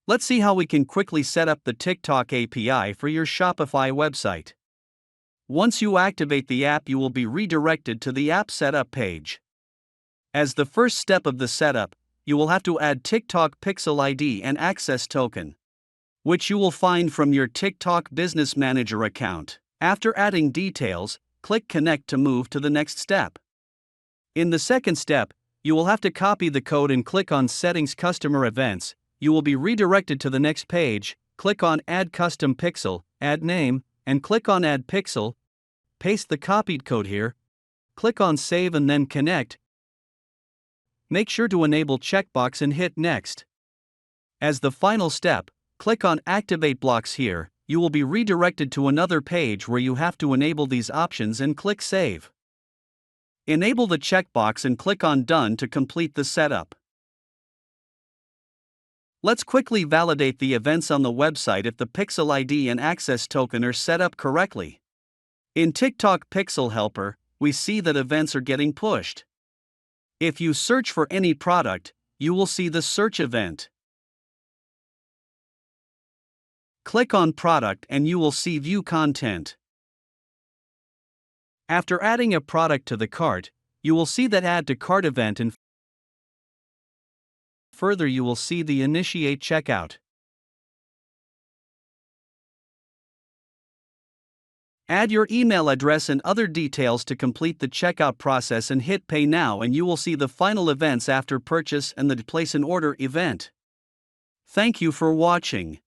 Let's see how we can quickly set up the TikTok API for your Shopify website. Once you activate the app, you will be redirected to the app setup page. As the first step of the setup, you will have to add TikTok Pixel ID and access token, which you will find from your TikTok Business Manager account. After adding details, click Connect to move to the next step. In the second step, you will have to copy the code and click on Settings Customer Events. You will be redirected to the next page. Click on Add Custom Pixel, add name, and click on Add Pixel. Paste the copied code here. Click on Save and then Connect. Make sure to enable checkbox and hit Next. As the final step, click on Activate Blocks here. You will be redirected to another page where you have to enable these options and click Save. Enable the checkbox and click on Done to complete the setup. Let's quickly validate the events on the website if the Pixel ID and access token are set up correctly. In TikTok Pixel Helper, we see that events are getting pushed. If you search for any product, you will see the search event. Click on Product and you will see View Content. After adding a product to the cart, you will see that Add to Cart event, and further you will see the Initiate Checkout. Add your email address and other details to complete the checkout process and hit Pay Now, and you will see the final events after purchase and the Place an Order event. Thank you for watching.